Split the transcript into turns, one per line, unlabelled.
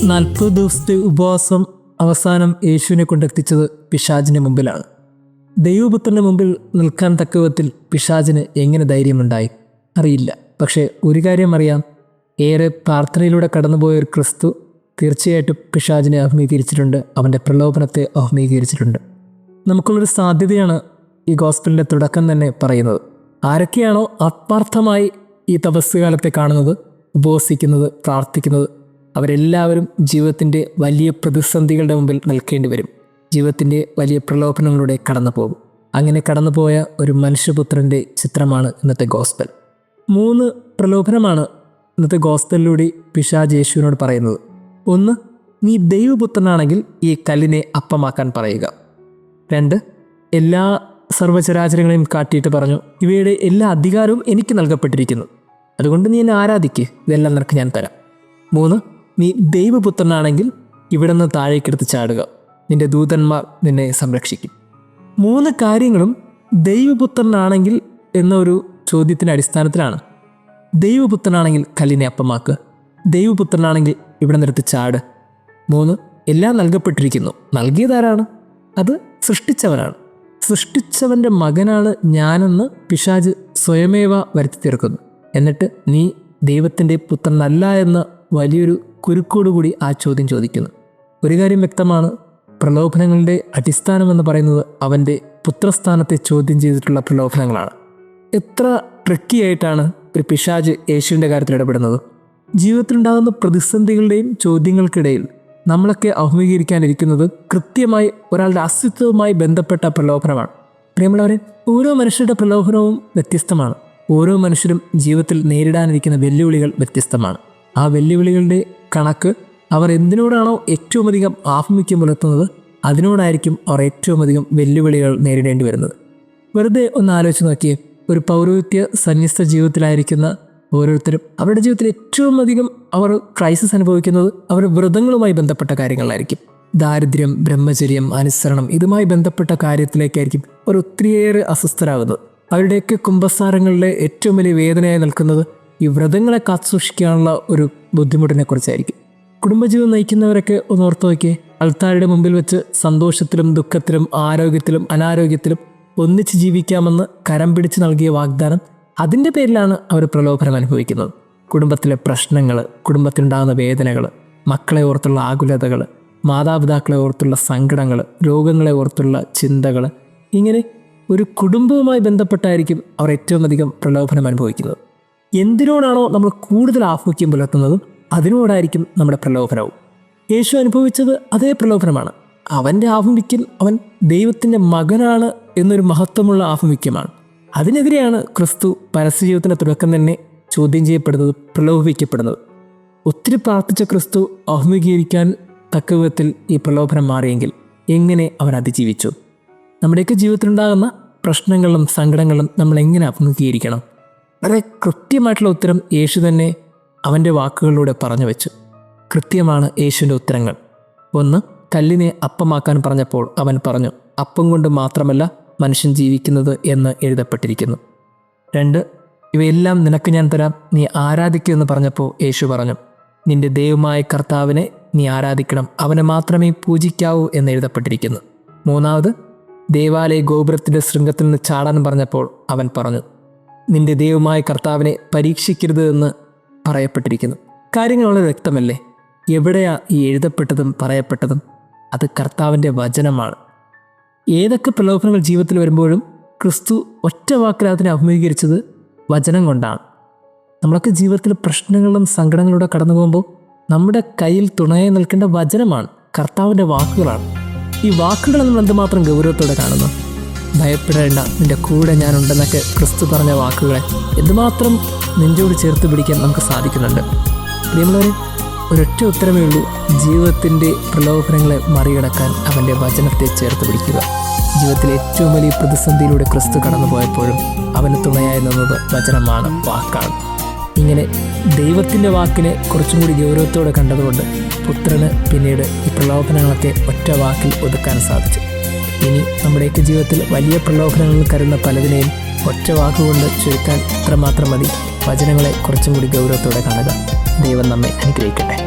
40 ദിവസത്തെ ഉപവാസം അവസാനം യേശുവിനെ കൊണ്ടെത്തിച്ചത് പിശാചിന് മുമ്പിലാണ്. ദൈവപുത്രൻ്റെ മുമ്പിൽ നിൽക്കാൻ തക്കവിധത്തിൽ പിശാചിന് എങ്ങനെ ധൈര്യമുണ്ടായി അറിയില്ല. പക്ഷേ ഒരു കാര്യം അറിയാം, ഏറെ പ്രാർത്ഥനയിലൂടെ കടന്നുപോയ ഒരു ക്രിസ്തു തീർച്ചയായിട്ടും പിശാചിനെ അഭിമുഖീകരിച്ചിട്ടുണ്ട്, അവൻ്റെ പ്രലോഭനത്തെ അഭിമുഖീകരിച്ചിട്ടുണ്ട്. നമുക്കുള്ളൊരു സാധ്യതയാണ് ഈ ഗോസ്പലിൻ്റെ തുടക്കം തന്നെ പറയുന്നത്. ആരൊക്കെയാണോ ആത്മാർത്ഥമായി ഈ തപസ് കാലത്തെ കാണുന്നത്, ഉപവസിക്കുന്നത്, പ്രാർത്ഥിക്കുന്നത്, അവരെല്ലാവരും ജീവിതത്തിൻ്റെ വലിയ പ്രതിസന്ധികളുടെ മുമ്പിൽ നിൽക്കേണ്ടി വരും. ജീവിതത്തിൻ്റെ വലിയ പ്രലോഭനങ്ങളിലൂടെ കടന്നു പോകും. അങ്ങനെ കടന്നുപോയ ഒരു മനുഷ്യപുത്രൻ്റെ ചിത്രമാണ് ഇന്നത്തെ ഗോസ്പൽ. 3 പ്രലോഭനമാണ് ഇന്നത്തെ ഗോസ്പലിലൂടെ പിശാച് യേശുവിനോട് പറയുന്നത്. 1, നീ ദൈവപുത്രനാണെങ്കിൽ ഈ കല്ലിനെ അപ്പമാക്കാൻ പറയുക. 2, എല്ലാ സർവ്വചരാചരങ്ങളെയും കാട്ടിയിട്ട് പറഞ്ഞു, ഇവയുടെ എല്ലാ അധികാരവും എനിക്ക് നൽകപ്പെട്ടിരിക്കുന്നു, അതുകൊണ്ട് നീ എന്നെ ആരാധിക്ക്, ഇതെല്ലാം നിനക്ക് ഞാൻ തരാം. 3, നീ ദൈവപുത്രനാണെങ്കിൽ ഇവിടെ നിന്ന് താഴേക്കെടുത്ത് ചാടുക, നിന്റെ ദൂതന്മാർ നിന്നെ സംരക്ഷിക്കും. 3 കാര്യങ്ങളും ദൈവപുത്രനാണെങ്കിൽ എന്നൊരു ചോദ്യത്തിൻ്റെ അടിസ്ഥാനത്തിലാണ്. ദൈവപുത്രനാണെങ്കിൽ കല്ലിനെ അപ്പമാക്കുക, ദൈവപുത്രനാണെങ്കിൽ ഇവിടെ നിന്നെടുത്ത് ചാട്. 3, എല്ലാം നൽകപ്പെട്ടിരിക്കുന്നു. നൽകിയതാരാണ്? അത് സൃഷ്ടിച്ചവനാണ്. സൃഷ്ടിച്ചവൻ്റെ മകനാണ് ഞാനെന്ന് പിശാച് സ്വയമേവ വരുത്തി തീർക്കുന്നു. എന്നിട്ട് നീ ദൈവത്തിൻ്റെ പുത്രനല്ല എന്ന വലിയൊരു കുരുക്കോടുകൂടി ആ ചോദ്യം ചോദിക്കുന്നു. ഒരു കാര്യം വ്യക്തമാണ്, പ്രലോഭനങ്ങളുടെ അടിസ്ഥാനമെന്ന് പറയുന്നത് അവൻ്റെ പുത്രസ്ഥാനത്തെ ചോദ്യം ചെയ്തിട്ടുള്ള പ്രലോഭനങ്ങളാണ്. എത്ര ട്രിക്കിയായിട്ടാണ് ഒരു പിശാച് യേശുവിൻ്റെ കാര്യത്തിൽ ഇടപെടുന്നത്. ജീവിതത്തിലുണ്ടാകുന്ന പ്രതിസന്ധികളുടെയും ചോദ്യങ്ങൾക്കിടയിൽ നമ്മളൊക്കെ അഭിമുഖീകരിക്കാനിരിക്കുന്നത് കൃത്യമായി ഒരാളുടെ അസ്തിത്വവുമായി ബന്ധപ്പെട്ട പ്രലോഭനമാണ്. പ്രിയമുള്ളവരെ, ഓരോ മനുഷ്യരുടെ പ്രലോഭനവും വ്യത്യസ്തമാണ്. ഓരോ മനുഷ്യരും ജീവിതത്തിൽ നേരിടാനിരിക്കുന്ന വെല്ലുവിളികൾ വ്യത്യസ്തമാണ്. ആ വെല്ലുവിളികളുടെ കണക്ക് അവർ എന്തിനോടാണോ ഏറ്റവും അധികം ആഭിമുഖ്യം പുലർത്തുന്നത്, അതിനോടായിരിക്കും അവർ ഏറ്റവും അധികം വെല്ലുവിളികൾ നേരിടേണ്ടി വരുന്നത്. വെറുതെ ഒന്ന് ആലോചിച്ച് നോക്കിയേ, ഒരു പൗരോഹിത്യ സന്യസ്ത ജീവിതത്തിലായിരിക്കുന്ന ഓരോരുത്തരും അവരുടെ ജീവിതത്തിൽ ഏറ്റവും അധികം അവർ ക്രൈസിസ് അനുഭവിക്കുന്നത് അവർ വ്രതങ്ങളുമായി ബന്ധപ്പെട്ട കാര്യങ്ങളിലായിരിക്കും. ദാരിദ്ര്യം, ബ്രഹ്മചര്യം, അനുസരണം, ഇതുമായി ബന്ധപ്പെട്ട കാര്യത്തിലേക്കായിരിക്കും അവർ ഒത്തിരിയേറെ അസ്വസ്ഥരാകുന്നത്. അവരുടെയൊക്കെ കുമ്പസാരങ്ങളിലെ ഏറ്റവും വലിയ വേദനയായി നിൽക്കുന്നത് ഈ വ്രതങ്ങളെ കാത്തുസൂക്ഷിക്കാനുള്ള ഒരു ബുദ്ധിമുട്ടിനെ കുറിച്ചായിരിക്കും. കുടുംബജീവിതം നയിക്കുന്നവരൊക്കെ ഒന്ന് ഓർത്ത് നോക്കിയേ, അൾത്താരയുടെ മുമ്പിൽ വെച്ച് സന്തോഷത്തിലും ദുഃഖത്തിലും ആരോഗ്യത്തിലും അനാരോഗ്യത്തിലും ഒന്നിച്ച് ജീവിക്കാമെന്ന് കരം പിടിച്ച് നൽകിയ വാഗ്ദാനം, അതിൻ്റെ പേരിലാണ് അവർ പ്രലോഭനം അനുഭവിക്കുന്നത്. കുടുംബത്തിലെ പ്രശ്നങ്ങൾ, കുടുംബത്തിലുണ്ടാകുന്ന വേദനകൾ, മക്കളെ ഓർത്തുള്ള ആകുലതകൾ, മാതാപിതാക്കളെ ഓർത്തുള്ള സങ്കടങ്ങൾ, രോഗങ്ങളെ ഓർത്തുള്ള ചിന്തകൾ, ഇങ്ങനെ ഒരു കുടുംബവുമായി ബന്ധപ്പെട്ടായിരിക്കും അവർ ഏറ്റവും അധികം പ്രലോഭനം അനുഭവിക്കുന്നത്. എന്തിനോടാണോ നമ്മൾ കൂടുതൽ ആഭിമുഖ്യം പുലർത്തുന്നതും അതിനോടായിരിക്കും നമ്മുടെ പ്രലോഭനവും. യേശു അനുഭവിച്ചത് അതേ പ്രലോഭനമാണ്. അവൻ്റെ ആഭിമുഖ്യം അവൻ ദൈവത്തിൻ്റെ മകനാണ് എന്നൊരു മഹത്വമുള്ള ആഭിമുഖ്യമാണ്. അതിനെതിരെയാണ് ക്രിസ്തു പരസ്യജീവിതത്തിൻ്റെ തുടക്കം തന്നെ ചോദ്യം ചെയ്യപ്പെടുന്നത്, പ്രലോഭിക്കപ്പെടുന്നത്. ഒത്തിരി പ്രാർത്ഥിച്ച ക്രിസ്തു അഭിമുഖീകരിക്കാൻ തക്കവിധത്തിൽ ഈ പ്രലോഭനം മാറിയെങ്കിൽ എങ്ങനെ അവൻ അതിജീവിച്ചു? നമ്മുടെയൊക്കെ ജീവിതത്തിലുണ്ടാകുന്ന പ്രശ്നങ്ങളും സങ്കടങ്ങളും നമ്മൾ എങ്ങനെ അഭിമുഖീകരിക്കണം? വളരെ കൃത്യമായിട്ടുള്ള ഉത്തരം യേശു തന്നെ അവൻ്റെ വാക്കുകളിലൂടെ പറഞ്ഞു വെച്ചു. കൃത്യമാണ് യേശുവിൻ്റെ ഉത്തരങ്ങൾ. 1, കല്ലിനെ അപ്പമാക്കാൻ പറഞ്ഞപ്പോൾ അവൻ പറഞ്ഞു, അപ്പം കൊണ്ട് മാത്രമല്ല മനുഷ്യൻ ജീവിക്കുന്നത് എന്ന് എഴുതപ്പെട്ടിരിക്കുന്നു. 2, ഇവയെല്ലാം നിനക്ക് ഞാൻ തരാം, നീ ആരാധിക്കുമെന്ന് പറഞ്ഞപ്പോൾ യേശു പറഞ്ഞു, നിന്റെ ദൈവമായ കർത്താവിനെ നീ ആരാധിക്കണം, അവനെ മാത്രമേ പൂജിക്കാവൂ എന്ന് എഴുതപ്പെട്ടിരിക്കുന്നു. 3, ദേവാലയ ഗോപുരത്തിൻ്റെ ശൃംഗത്തിൽ നിന്ന് ചാടാൻ പറഞ്ഞപ്പോൾ അവൻ പറഞ്ഞു, നിന്റെ ദൈവമായ കർത്താവിനെ പരീക്ഷിക്കരുത് എന്ന് പറയപ്പെട്ടിരിക്കുന്നു. കാര്യങ്ങൾ വളരെ വ്യക്തമല്ലേ? എവിടെയാ ഈ എഴുതപ്പെട്ടതും പറയപ്പെട്ടതും? അത് കർത്താവിൻ്റെ വചനമാണ്. ഏതൊക്കെ പ്രലോഭനങ്ങൾ ജീവിതത്തിൽ വരുമ്പോഴും ക്രിസ്തു ഒറ്റ വാക്കിൽ അതിനെ അഭിമുഖീകരിച്ചത് വചനം കൊണ്ടാണ്. നമ്മളൊക്കെ ജീവിതത്തിൽ പ്രശ്നങ്ങളും സങ്കടങ്ങളിലൂടെ കടന്നു പോകുമ്പോൾ നമ്മുടെ കയ്യിൽ തുണയായി നിൽക്കേണ്ട വചനമാണ്, കർത്താവിൻ്റെ വാക്കുകളാണ്. ഈ വാക്കുകൾ നമ്മൾ എന്തുമാത്രം ഗൗരവത്തോടെ കാണുന്നു? ഭയപ്പെടേണ്ട, നിൻ്റെ കൂടെ ഞാനുണ്ടെന്നൊക്കെ ക്രിസ്തു പറഞ്ഞ വാക്കുകളെ എന്തുമാത്രം നെഞ്ചോട് ചേർത്ത് പിടിക്കാൻ നമുക്ക് സാധിക്കുന്നുണ്ട്. പ്രിയമുള്ളവരെ, ഒരൊറ്റ ഉത്തരമേ ഉള്ളൂ, ജീവിതത്തിൻ്റെ പ്രലോഭനങ്ങളെ മറികടക്കാൻ അവൻ്റെ വചനത്തെ ചേർത്ത് പിടിക്കുക. ജീവിതത്തിലെ ഏറ്റവും വലിയ പ്രതിസന്ധിയിലൂടെ ക്രിസ്തു കടന്നു പോയപ്പോഴും അവന് തുണയായി നിന്നത് വചനമാണ്, വാക്കാണ്. ഇങ്ങനെ ദൈവത്തിൻ്റെ വാക്കിനെ കുറച്ചും കൂടി ഗൗരവത്തോടെ കണ്ടതുകൊണ്ട് പുത്രന് പിന്നീട് ഈ പ്രലോഭനങ്ങളൊക്കെ ഒറ്റ വാക്കിൽ ഒതുക്കാൻ സാധിച്ചു. ഇനി നമ്മുടെയൊക്കെ ജീവിതത്തിൽ വലിയ പ്രലോഭനങ്ങളിൽ കരുതുന്ന പലതിനെയും ഒറ്റ വാക്കുകൊണ്ട് ചുരുക്കാൻ ഇത്രമാത്രം മതി. വചനങ്ങളെ കുറച്ചും കൂടി ഗൗരവത്തോടെ കാണുക. ദൈവം നമ്മെ അനുഗ്രഹിക്കട്ടെ.